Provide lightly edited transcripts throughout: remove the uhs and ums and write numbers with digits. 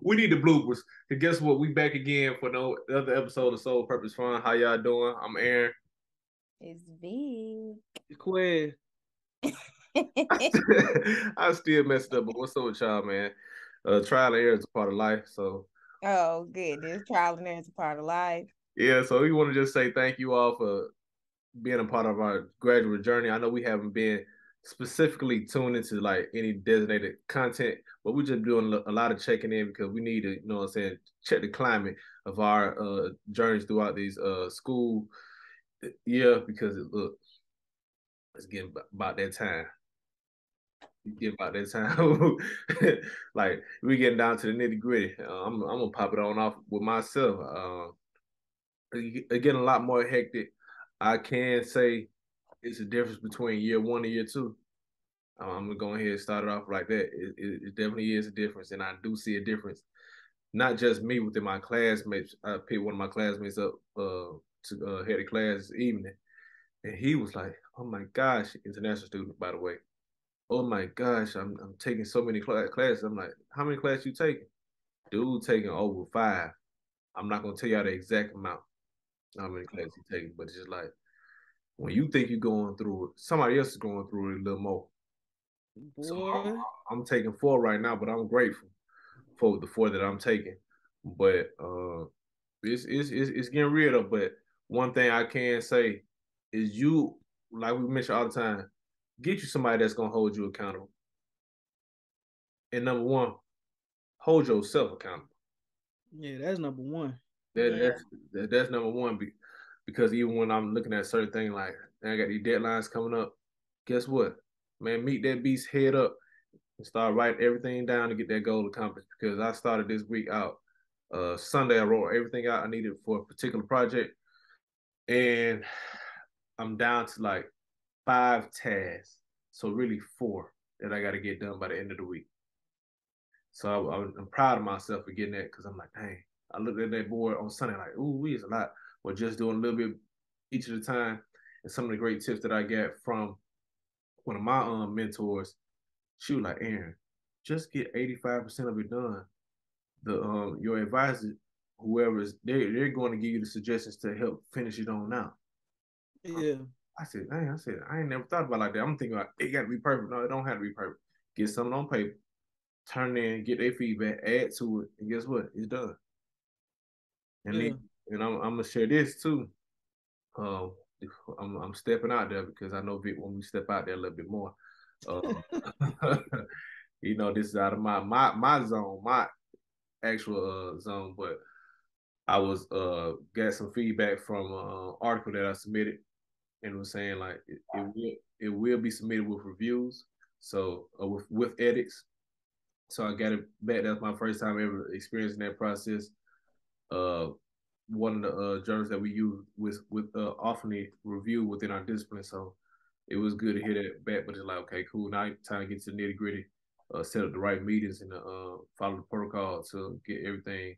We need the bloopers. And guess what? We back again for another episode of Soul Purpose Fun. How y'all doing? I'm Aaron. It's big. Quinn. I still messed up, but what's up with y'all, man? Trial and error is a part of life. So Oh, goodness. Trial and error is a part of life. yeah, so we want to just say thank you all for being a part of our graduate journey. I know we haven't been specifically tuned into like any designated content, but we're just doing a lot of checking in because we need to, you know what I'm saying, check the climate of our journeys throughout these school year because look, it's getting about that time. Get about that time. Like we getting down to the nitty gritty. I'm gonna pop it on off with myself. It getting a lot more hectic. I can say it's a difference between year one and year two. I'm gonna go ahead and start it off like that. It definitely is a difference, and I do see a difference. Not just me within my classmates. I picked one of my classmates up to head of class this evening, and he was like, "Oh my gosh, international student, by the way. Oh my gosh, I'm taking so many classes." I'm like, "How many classes you taking?" Dude taking over 5. I'm not gonna tell y'all the exact amount how many classes you taking, but it's just like when you think you're going through it, somebody else is going through it a little more. So Boy. I'm taking 4 right now, but I'm grateful for the 4 that I'm taking. But it's getting real though. But one thing I can say is you, like we mention all the time, get you somebody that's gonna hold you accountable. And number one, hold yourself accountable. Yeah, that's number one. That, Yeah. that's number one because even when I'm looking at certain things like I got these deadlines coming up, guess what? Man, meet that beast head up and start writing everything down to get that goal accomplished. Because I started this week out. Sunday I wrote everything out I needed for a particular project, and I'm down to like 5 tasks. So really 4 that I got to get done by the end of the week. So I'm proud of myself for getting that because I'm like, dang, I looked at that board on Sunday like, ooh, we is a lot. But just doing a little bit each of the time. And some of the great tips that I got from one of my mentors, she was like, Aaron, just get 85% of it done. The your advisor, whoever is they're going to give you the suggestions to help finish it on now. Yeah. I said, dang, I ain't never thought about it like that. I'm thinking like it gotta be perfect. No, it don't have to be perfect. Get something on paper, turn it in, get their feedback, add to it, and guess what? It's done. And Yeah. and I'm gonna share this too. Um, I'm stepping out there because I know Vic when we step out there a little bit more. Um, you know, this is out of my zone, my actual zone, but I was got some feedback from an article that I submitted and was saying like it will be submitted with reviews, so with edits. So I got it back. That's my first time ever experiencing that process. Uh, One of the journals that we use with often review within our discipline. So it was good to hear that back. But it's like, okay, cool. Now time to get to the nitty gritty. Set up the right meetings and follow the protocol to get everything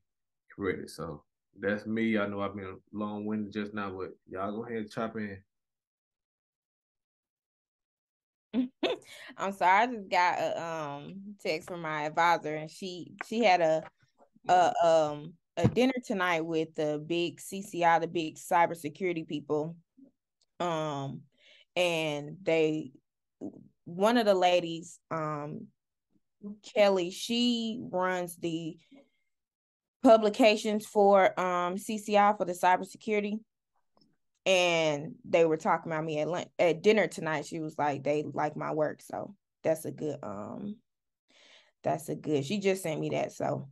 corrected. So that's me. I know I've been long winded just now, but y'all go ahead and chop in. I'm sorry. I just got a text from my advisor, and she had a dinner tonight with the big CCI, the big cybersecurity people. And one of the ladies, Kelly, she runs the publications for CCI for the cybersecurity. And they were talking about me at dinner tonight. She was like, they like my work. So that's a good she just sent me that. So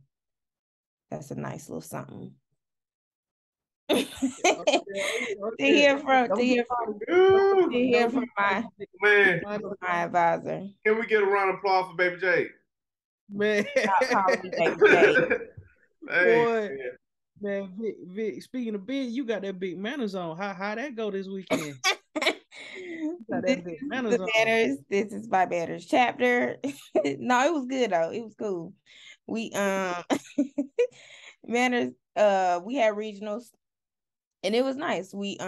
that's a nice little something. Okay, To okay. hear from my Man, advisor. can we get a round of applause for Baby J? Man. Stop calling me Baby J. Hey, Boy, man. man, Vic, speaking of big, you got that big manners on. How that go this weekend? You got This that big is manners the on. Banners. This is my Banners chapter. No, it was good though. It was cool. We Manners, we had regionals and it was nice. We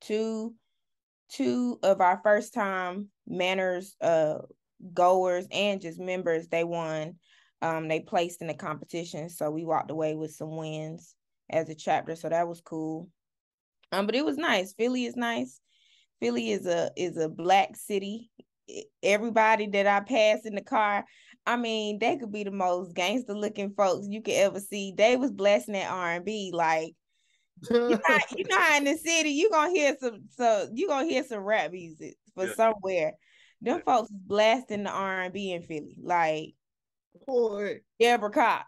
two of our first time Manners goers and just members, they won They placed in the competition, so we walked away with some wins as a chapter, so that was cool. But it was nice. Philly is nice. Philly is a black city. Everybody that I pass in the car, I mean, they could be the most gangster looking folks you could ever see. They was blasting that R&B. Like, you know how in the city you gonna hear some rap music for somewhere. Them folks is blasting the R&B in Philly. Like, boy, Deborah Cox.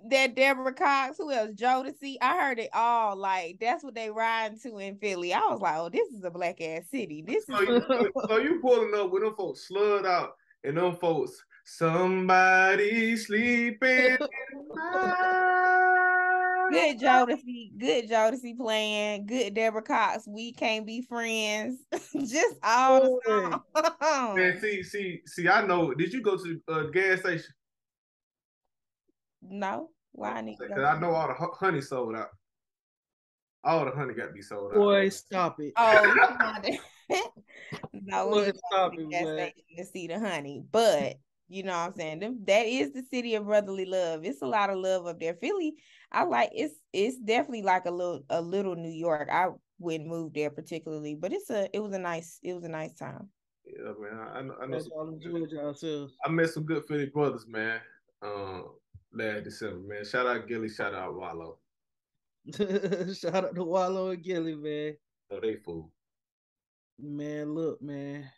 That Deborah Cox, who else? Jodeci. I heard it all. Like, that's what they riding to in Philly. I was like, oh, this is a black ass city. This is so you pulling up with them folks slud out and them folks, somebody sleeping. Good Jodeci playing. Good Deborah Cox. We can't be friends. Just all the songs. Man, see. I know. Did you go to the gas station? No. Why I need to go? Because I know all the honey sold out. All the honey got to be sold out. Boy, stop it. Oh, no, Boy, we stop go to the it, gas man. station to see the honey. But you know what I'm saying? That is the city of brotherly love. It's a lot of love up there. Philly, I like it's definitely like a little New York. I wouldn't move there particularly, but it was a nice time. Yeah, man. I know. I met some good Philly brothers, man. Last December, man. Shout out Gilly, shout out Wallow. Shout out to Wallow and Gilly, man. Oh, they fool. Man, look, man.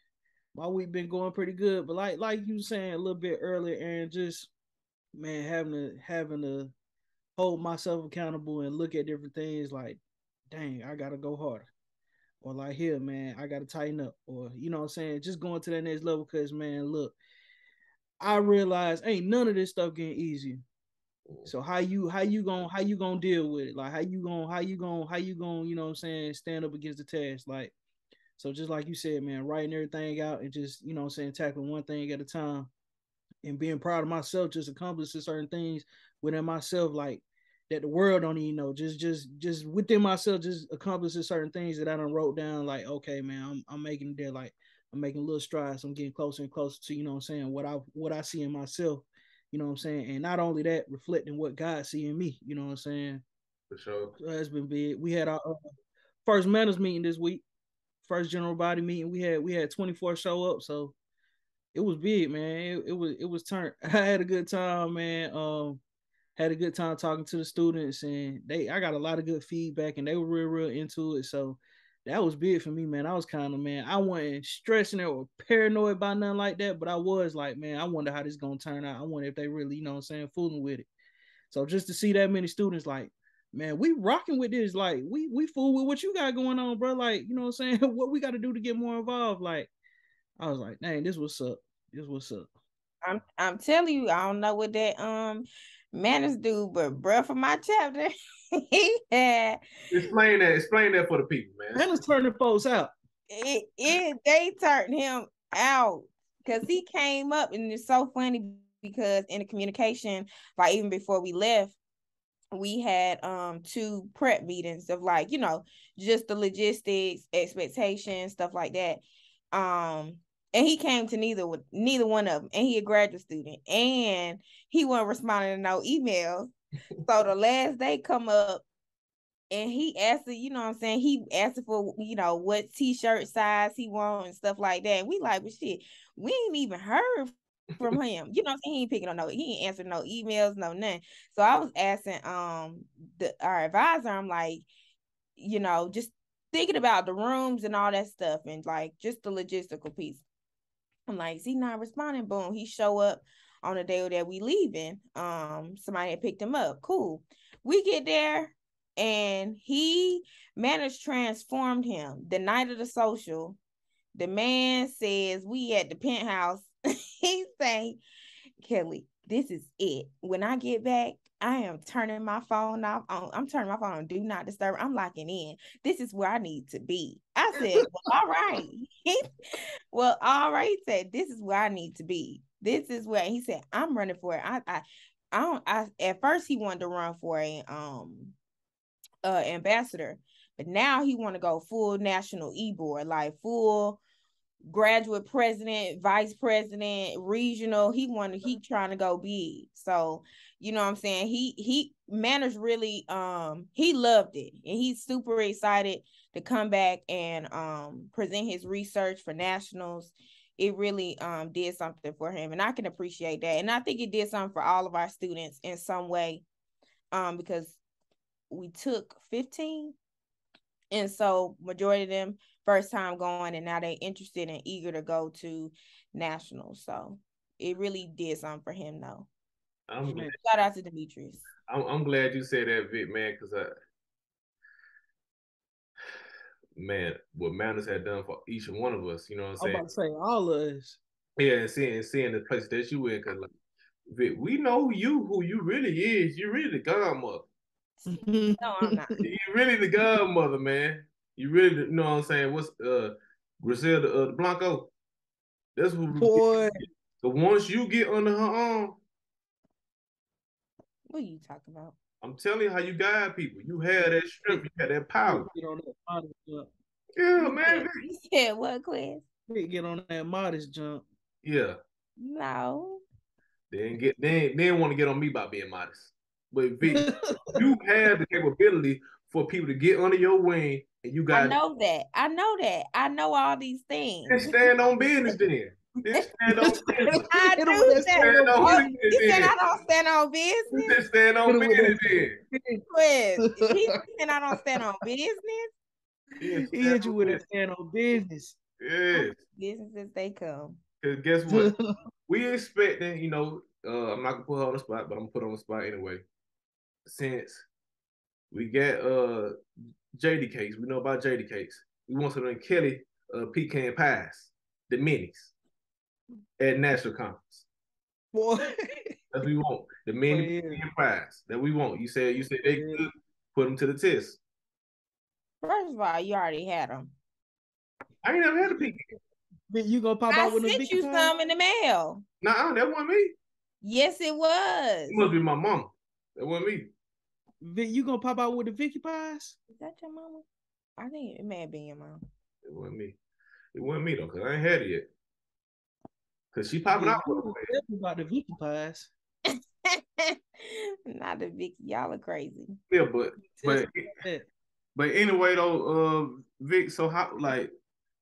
My week been going pretty good, but like you saying a little bit earlier, Aaron, just man having to hold myself accountable and look at different things like, dang, I gotta go harder. Or like, here, man, I gotta tighten up. Or you know what I'm saying? Just going to that next level because man, look, I realize ain't none of this stuff getting easier. So how you gonna deal with it? Like how you gonna, you know what I'm saying, stand up against the task. Like, so just like you said, man, writing everything out and just, you know what I'm saying, tackling one thing at a time and being proud of myself, just accomplishing certain things within myself, like that the world don't even know. Just within myself, just accomplishing certain things that I done wrote down, like, okay, man, I'm making it there, like I'm making little strides. I'm getting closer and closer to, you know what I'm saying, what I see in myself, you know what I'm saying? And not only that, reflecting what God see in me, you know what I'm saying? For sure. So that's been big. We had our first manners meeting this week, first general body meeting. We had 24 show up, so it was big, man. It was turned. I had a good time, man. Had a good time talking to the students, and I got a lot of good feedback, and they were real into it. So that was big for me, man. I was kind of, man, I wasn't stressing or paranoid about nothing like that, but I was like, man, I wonder how this gonna turn out. I wonder if they really, you know what I'm saying, fooling with it. So just to see that many students, like, man, we rocking with this. Like, we fool with what you got going on, bro. Like, you know what I'm saying? What we got to do to get more involved. Like, I was like, dang, this what's up. This what's up. I'm telling you, I don't know what that manners do, but bro, for my chapter, he had explain that for the people, man. Manners turning folks out. They turned him out because he came up, and it's so funny because in the communication, like even before we left, we had 2 prep meetings of like, you know, just the logistics, expectations, stuff like that. And he came to neither one of them, and he a graduate student, and he wasn't responding to no emails. So the last day come up, and he asked, you know what I'm saying, he asked for, you know, what t-shirt size he want and stuff like that. And we like, but shit, we ain't even heard from him. You know what I'm saying? He ain't picking on he ain't answering no emails, no nothing. So I was asking our advisor, I'm like, you know, just thinking about the rooms and all that stuff and like just the logistical piece. I'm like, is he not responding? Boom, he show up on the day that we leaving. Somebody had picked him up. Cool. We get there, and manners transformed him. The night of the social, the man says, we at the penthouse. He say, Kelly, this is it. When I get back, I am turning my phone off. I'm turning my phone on do not disturb. I'm locking in. This is where I need to be. I said, well, all right. Well, all right. He said, this is where I need to be. This is where he said, I'm running for it. I at first he wanted to run for a ambassador, but now he want to go full national e-board, like full graduate president, vice president, regional. He trying to go big. So, you know what I'm saying? He Manners really he loved it, and he's super excited to come back and present his research for nationals. It really did something for him, and I can appreciate that. And I think it did something for all of our students in some way, because we took 15, and so majority of them first time going, and now they interested and eager to go to nationals. So it really did something for him, though. Shout out to Demetrius. I'm glad you said that, Vic, man, because man, what Manners had done for each and one of us, you know what I'm saying? I'm about to say all of us. Yeah, and seeing the place that you in, because like, Vic, we know who you really is. You really the godmother. No, I'm not. You really the godmother, man. You really, you know what I'm saying? What's Griselda Blanco? That's who. Boy. So once you get under her arm, what are you talking about? I'm telling you how you guide people. You had that strength, you had that power. Get on that modest jump. Yeah, man. You said what, class? Get on that modest jump. Yeah. No. They didn't want to get on me by being modest. But Vic, you have the capability for people to get under your wing, and you got. I know that. I know all these things. And stand on business then. Stand on business. I do that. He said I don't stand on business. Just stand on business then. He said I don't stand on business. He hit you with a stand on business. Yes. Businesses they come. Because guess what? We expecting, you know, I'm not gonna put her on the spot, but I'm gonna put her on the spot anyway. Since we got JD cakes, we know about JD cakes. We want some of them Kelly pecan pies, the minis, at national conference. Boy. That's what we want. The mini pecan pies that we want. You said they could put them to the test. First of all, you already had them. I ain't never had a pecan. You gonna pop out with a I sent you some in the mail. Nah, that wasn't me. Yes, it was. It must be my mom. That wasn't me. Vic, you gonna pop out with the Vicky pies? Is that your mama? I think it may have been your mom. It wasn't me. It wasn't me though, because I ain't had it yet. Because she popping out with them. About the Vicky pies. Not the Vicky. Y'all are crazy. Yeah, but anyway though, Vic, so how, like,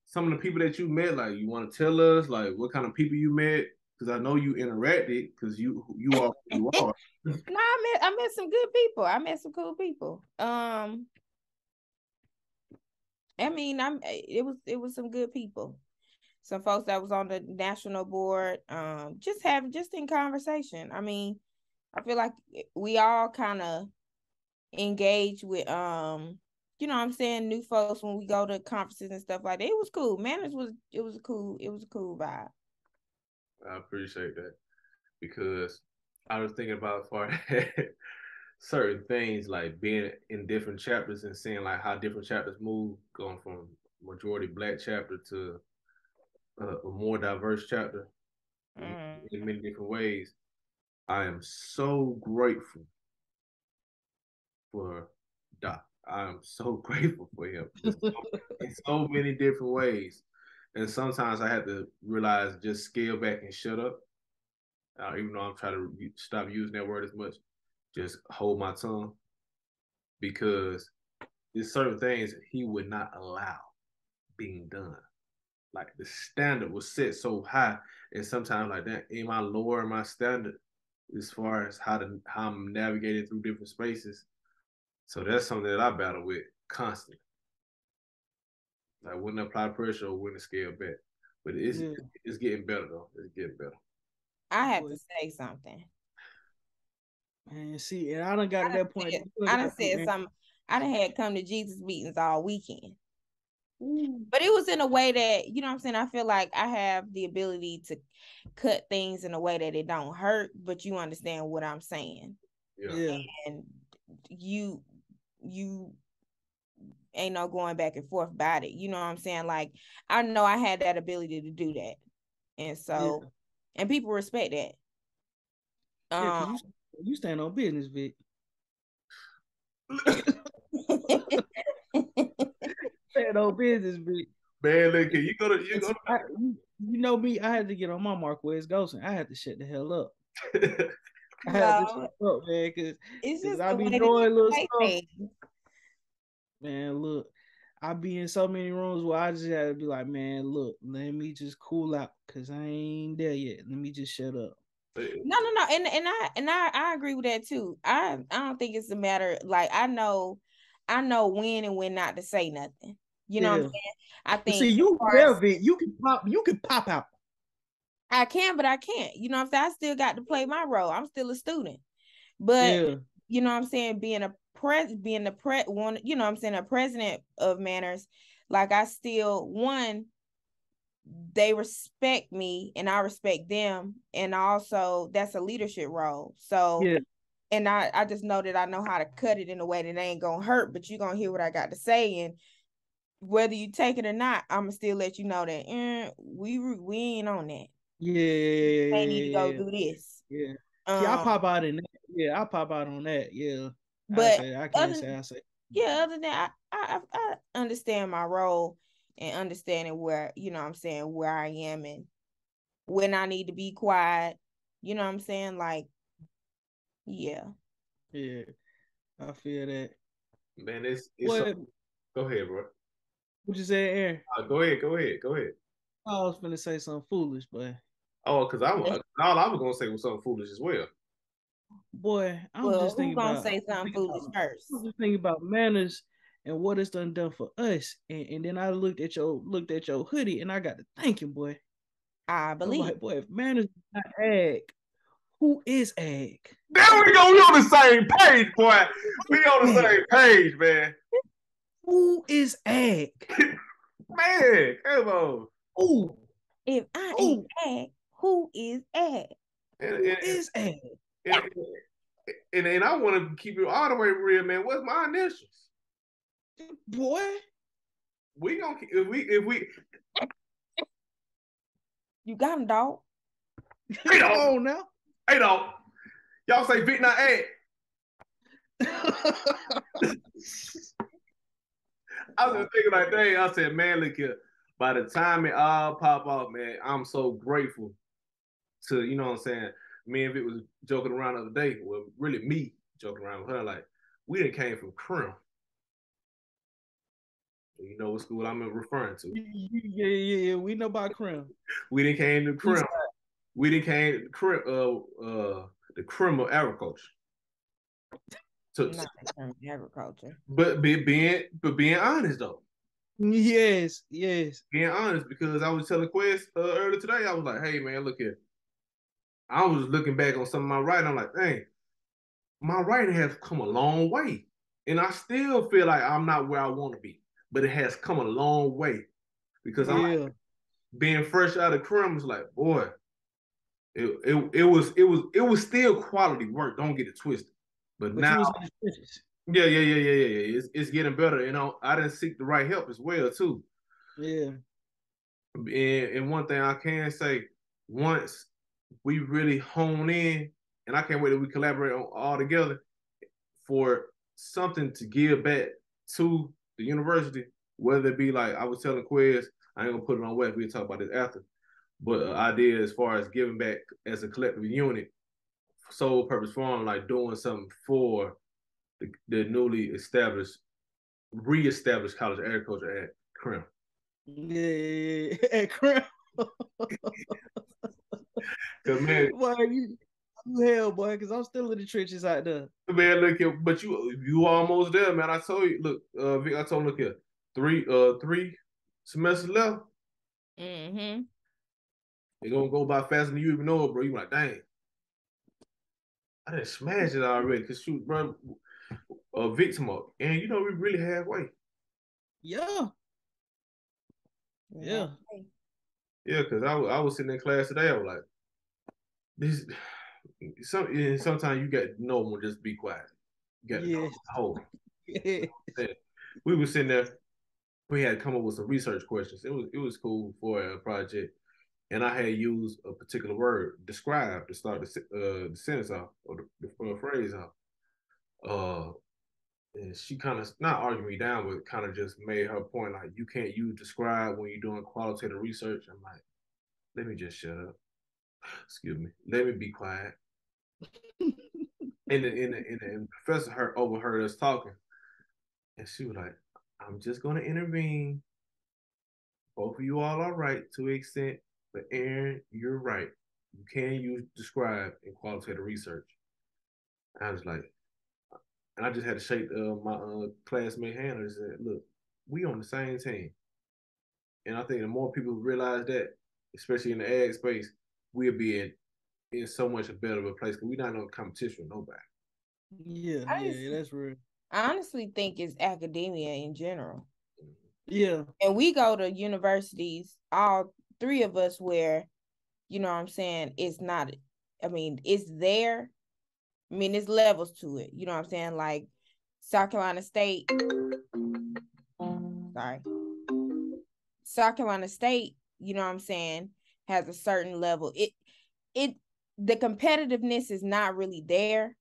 some of the people that you met, like, you want to tell us, like, what kind of people you met? Because I know you interacted, because you are who you are. No, I met some good people. I met some cool people. I mean, it was some good people. Some folks that was on the national board, just in conversation. I mean, I feel like we all kind of engage with you know what I'm saying, new folks when we go to conferences and stuff like that. It was cool. Manners was a cool vibe. I appreciate that, because I was thinking about far certain things, like being in different chapters and seeing like how different chapters move, going from majority Black chapter to a more diverse chapter in many different ways. I am so grateful for Doc. I am so grateful for him in so many different ways. And sometimes I have to realize, just scale back and shut up. Even though I'm trying to stop using that word as much, just hold my tongue, because there's certain things he would not allow being done. Like, the standard was set so high, and sometimes like that, am I lowering my standard as far as how I'm navigating through different spaces? So that's something that I battle with constantly. Like, when to apply pressure or when to scale back. But it's getting better though. It's getting better. I have to say something. Man, see, and I done got to that point. I done said something. I done had come to Jesus meetings all weekend. But it was in a way that, you know what I'm saying, I feel like I have the ability to cut things in a way that it don't hurt, but you understand what I'm saying. Yeah. And you ain't no going back and forth about it. You know what I'm saying? Like, I know I had that ability to do that. And so, and people respect that. You stand on business, Vic. Stand on business, Vic. Man, look, you go to you go. You know me, I had to get on my Marquez Golson. I had to shut the hell up. I had to shut No, up, man, it's because just I the be way that doing you little say stuff. things. Man, look, I be in so many rooms where I just had to be like, man, look, let me just cool out because I ain't there yet. Let me just shut up. No, and I agree with that too. I don't think it's a matter, like, I know when and when not to say nothing. You know what I'm saying? I think see, you velvet, you can pop out. I can, but I can't. You know what I'm saying? I still got to play my role. I'm still a student. But you know what I'm saying, being a one, you know what I'm saying, a president of Manners, like, I still, one, they respect me and I respect them, and also that's a leadership role. So and I just know that I know how to cut it in a way that ain't gonna hurt, but you're gonna hear what I got to say, and whether you take it or not, I'ma still let you know that we ain't on that. Yeah, I need to go do this. Yeah. See, I pop out in that. Yeah, I pop out on that. Yeah. But I can't say I say. Yeah, other than I understand my role and understanding where, you know what I'm saying, where I am and when I need to be quiet. You know what I'm saying? Like, yeah. Yeah. I feel that. Man, it's what? Go ahead, bro. What you say, Aaron? Go ahead. I was gonna say something foolish, but because all I was gonna say was something foolish as well. Boy, Who's gonna say something foolish first? I was just thinking about Manners and what it's done for us, and then I looked at your hoodie, and I got to thinking, boy. I believe, like, boy, if Manners is not ag, who is ag? There we go. We on the same page, boy. We on the same page, man. Who is ag? Man, come on. Ooh. If I ain't ag, who is ag? Who is ag? And I want to keep it all the way real, man. What's my initials? Boy. We gonna if we You got him, dog. Hey, dog. Come on now. Hey, dog. Y'all say Vic not ag. I was just thinking like, dang, I said, man, look here. By the time it all pop off, man, I'm so grateful to, you know what I'm saying? Me and Vic was joking around the other day. Well, really me joking around with her, like, we done came from Crim. You know what school I'm referring to. Yeah. We know about Crim. We done came to Crim. We done came to Crim, the Crim of agriculture. Not agriculture. But being honest though. Yes. Being honest, because I was telling Quest earlier today, I was like, hey man, look here. I was looking back on some of my writing, I'm like, dang, my writing has come a long way. And I still feel like I'm not where I want to be. But it has come a long way. Because I'm like, being fresh out of Crim was like, boy, it was still quality work. Don't get it twisted. But now, yeah. It's getting better. You know, I didn't seek the right help as well too. Yeah. And one thing I can say, once we really hone in, and I can't wait that we collaborate on all together for something to give back to the university, whether it be like I was telling Quez, I ain't gonna put it on web. We'll talk about this after. But idea as far as giving back as a collective unit, sole purpose farm, like doing something for the newly established, re-established College of Agriculture at Crim. Yeah, at Crim. Cause man, boy, you hell, boy, because I'm still in the trenches out there. Man, look here, but you almost there, man. I told you, look, Vic, I told him, look here, three semesters left. Mm-hmm. It's gonna go by faster than you even know it, bro. You like, dang, I didn't smash it already. Cause shoot, bro, Vic tomorrow, and you know we really halfway. Yeah. Yeah, cause I was sitting in class today. I was like, this. Sometimes you got no one, just be quiet. You got to hold. We were sitting there. We had to come up with some research questions. It was cool for a project, and I had used a particular word, describe, to start the sentence off or the phrase off. And she kind of not argued me down, but kind of just made her point like you can't use describe when you're doing qualitative research. I'm like, let me just shut up. Excuse me. Let me be quiet. And the professor overheard us talking, and she was like, "I'm just gonna intervene. Both of you all are right to an extent, but Aaron, you're right. You can use describe in qualitative research." And I was like, and I just had to shake my classmate hand and said, "Look, we on the same team." And I think the more people realize that, especially in the ag space, we'll be in so much a better of a place because we're not in competition with nobody. Yeah, that's real. I honestly think it's academia in general. Yeah. And we go to universities, all three of us, where, you know what I'm saying, it's not, I mean, it's there. I mean, there's levels to it. You know what I'm saying? Like South Carolina State. Sorry. South Carolina State, you know what I'm saying, has a certain level. The competitiveness is not really there,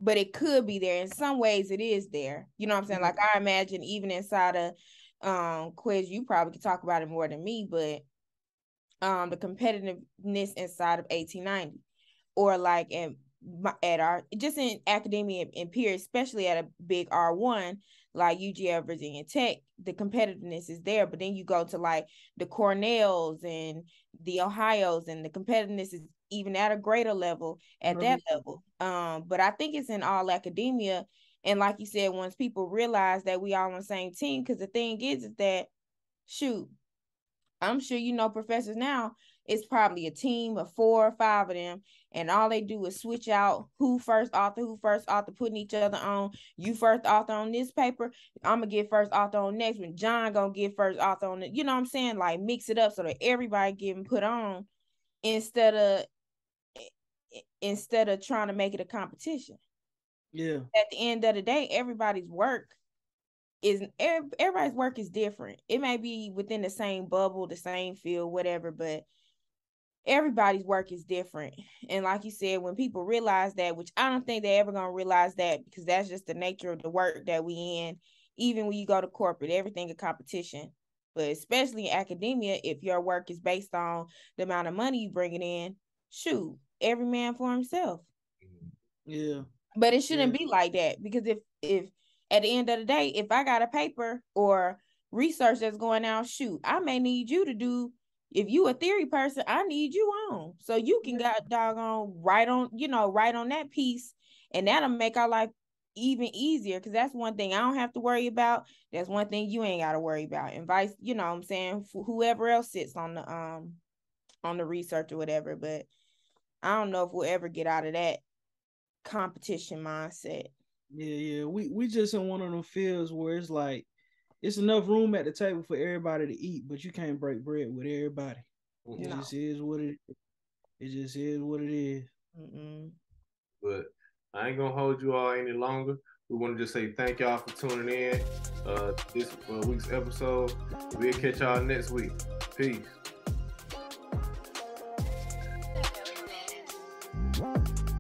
but it could be there. In some ways it is there. You know what I'm saying? Like I imagine even inside of Quiz, you probably could talk about it more than me, but the competitiveness inside of 1890 or like at our just in academia and peer, especially at a big R1 like UGA Virginia Tech, the competitiveness is there. But then you go to like the Cornells and the Ohios, and the competitiveness is even at a greater level at that level. But I think it's in all academia. And like you said, once people realize that we all on the same team, because the thing is that, shoot, I'm sure you know professors now, it's probably a team of 4 or 5 of them, and all they do is switch out who first author, putting each other on. You first author on this paper, I'm gonna get first author on next one. John gonna get first author on it. You know what I'm saying? Like mix it up so that everybody getting put on instead of trying to make it a competition. Yeah. At the end of the day, everybody's work is different. It may be within the same bubble, the same field, whatever, but everybody's work is different. And like you said, when people realize that, which I don't think they're ever gonna realize that, because that's just the nature of the work that we in. Even when you go to corporate, everything is competition. But especially in academia, if your work is based on the amount of money you bring it in, shoot, every man for himself. Yeah. But it shouldn't be like that, because if at the end of the day, if I got a paper or research that's going out, shoot, I may need you to do. If you a theory person, I need you on so you can got doggone write on that piece, and that'll make our life even easier, because that's one thing I don't have to worry about. That's one thing you ain't got to worry about. And vice, you know what I'm saying, for whoever else sits on the research or whatever. But I don't know if we'll ever get out of that competition mindset. Yeah. We just in one of them fields where it's like it's enough room at the table for everybody to eat, but you can't break bread with everybody. It just is what it is. Mm-mm. But I ain't gonna hold you all any longer. We want to just say thank y'all for tuning in this week's episode. We'll catch y'all next week. Peace.